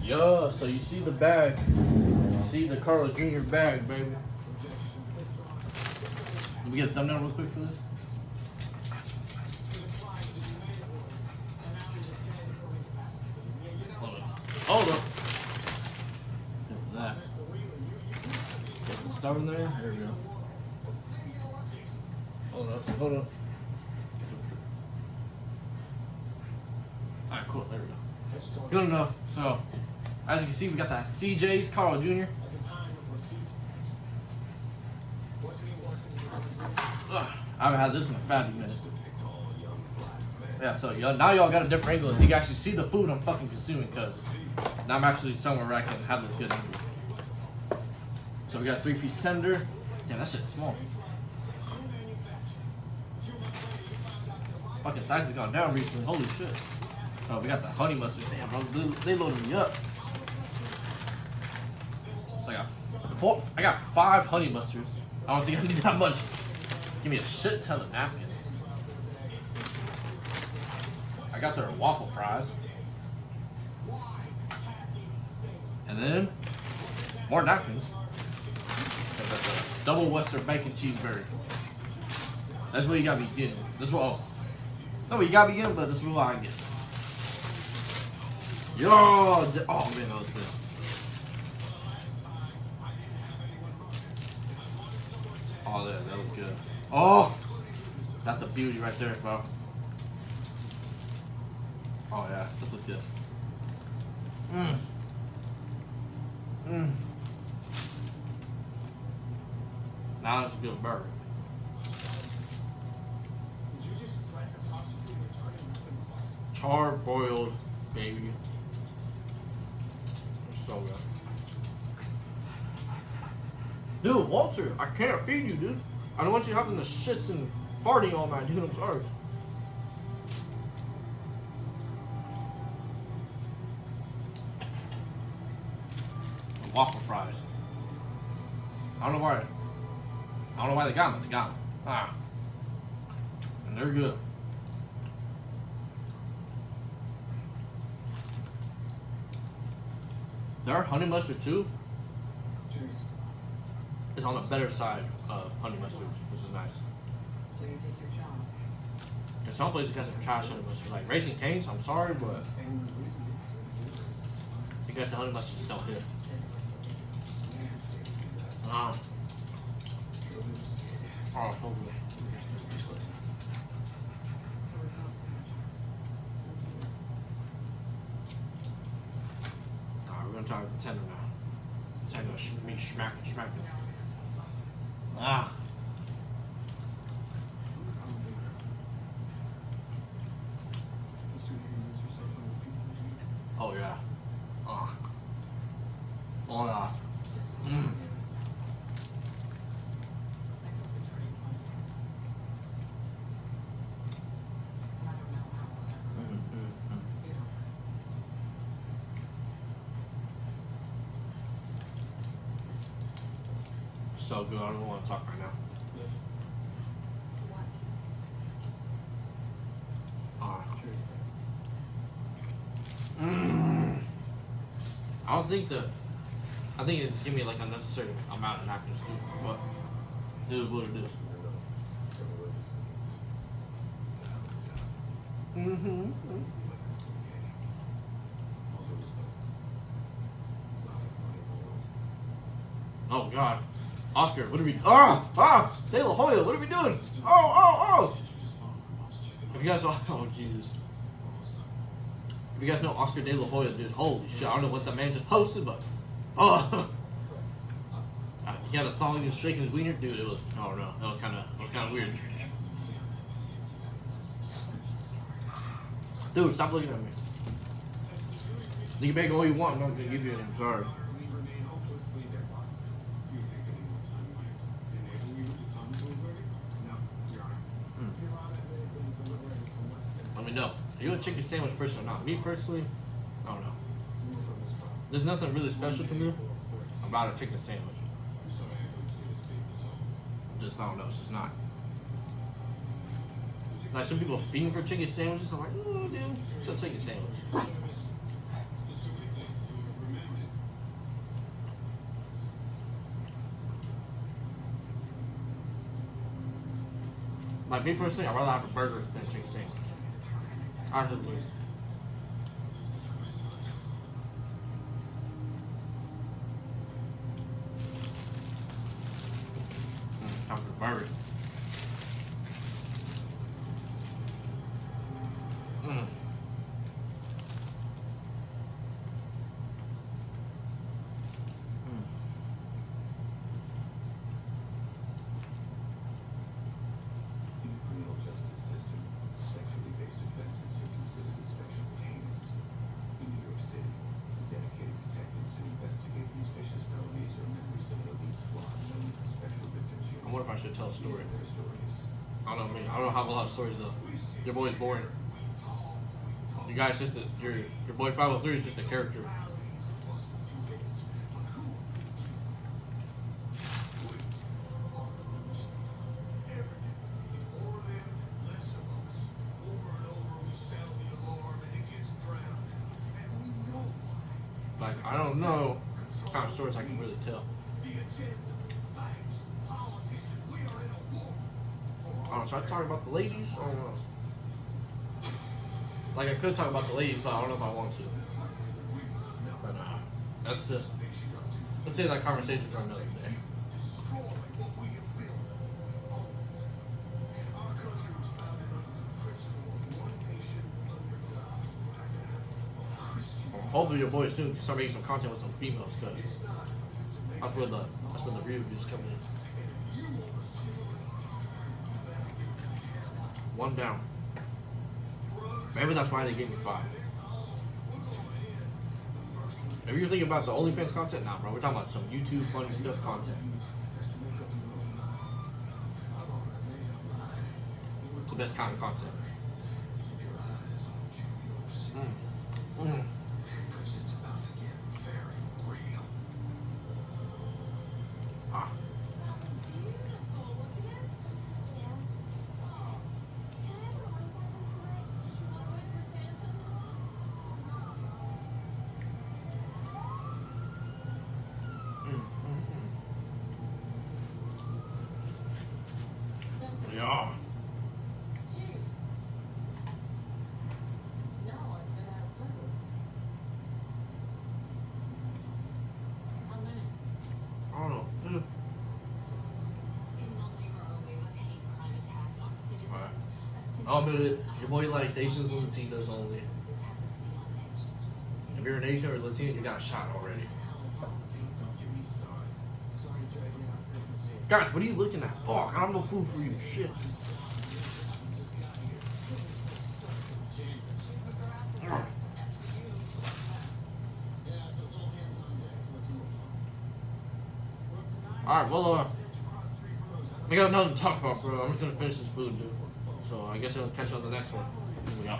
Yo, so you see the bag. You see the Carl Jr. bag, baby. Let me get a thumbnail real quick for this. Hold up. Get that. Get the stuff in there. There we go. Hold up. Hold up. Alright, cool. There we go. Good enough. So, as you can see, we got that CJ's Carl Jr. I haven't had this in a fat minute. Yeah, so now y'all got a different angle. You can actually see the food I'm fucking consuming because now I'm actually somewhere where I can have this good angle. So we got 3-piece tender. Damn, that shit's small. Fucking size has gone down recently. Holy shit. Oh, we got the honey mustard. Damn, bro, they loaded me up. So I got 5 honey mustards. I don't think I need that much. Give me a shit ton of napkins. I got their waffle fries. And then more napkins. I got the double Western bacon cheeseburger. That's what you gotta be getting. This is what no, you gotta be getting, but this is what I get. Yo, oh man, that was good. Oh, that looks good. Oh, that's a beauty right there, bro. Oh yeah, this looks good. Now that's a good burger. Char-boiled, baby. It's so good. Dude, Walter, I can't feed you, dude. I don't want you having the shits and farting all night, dude. I'm sorry. Waffle fries. I don't know why they got them. They got them. Ah. And they're good. Their honey mustard too is on the better side of honey mustards, which is nice. And some places got some trash honey mustard, like Raising Cane's. I'm sorry, but I guess the honey mustard just don't hit. Oh, hopefully. Alright, we're gonna try the tender now. Tender meat smacking. Ah. Oh yeah. Oh yeah. So good, I don't want to talk right now. I think it's giving me like unnecessary amount of napkins too, but it is what it is. Oh God, Oscar, what are we? De La Hoya, what are we doing? Oh! If you guys, oh Jesus. If you guys know Oscar De La Hoya, dude, holy shit! I don't know what that man just posted, but he had a song he was shaking his wiener, dude. It was that was kind of weird. Dude, stop looking at me. You can make all you want. I'm not gonna give you any. I'm sorry. Let me know. Are you a chicken sandwich person or not? Me personally, I don't know. There's nothing really special to me about a chicken sandwich. I don't know, it's just not. Like some people fiend for chicken sandwiches, I'm like, oh dude, it's a chicken sandwich. Like me personally, I'd rather have a burger than chicken sandwich. Honestly. Time for the burger. I wonder if I should tell a story. I don't know, I don't have a lot of stories though. Your boy's boring. You guys just your boy 503 is just a character. Like I don't know what kind of stories I can really tell. Oh, should I talk about the ladies? I don't know. Like I could talk about the ladies, but I don't know if I want to. But that's just. Let's save that conversation for another day. Hopefully your boy soon can start making some content with some females, cause that's where the reviews come in. One down. Maybe that's why they gave me 5. If you're thinking about the OnlyFans content, nah, bro. We're talking about some YouTube funny stuff content. It's the best kind of content. Yeah. I don't know. Alright. I'll admit it. Your boy likes Asians and Latinos only. If you're an Asian or Latino, you got a shot already. Guys, what are you looking at? Fuck, I don't know food for you. Shit. Alright, well, we got nothing to talk about, bro. I'm just gonna finish this food, dude. So I guess I'll catch you on the next one. Here we go.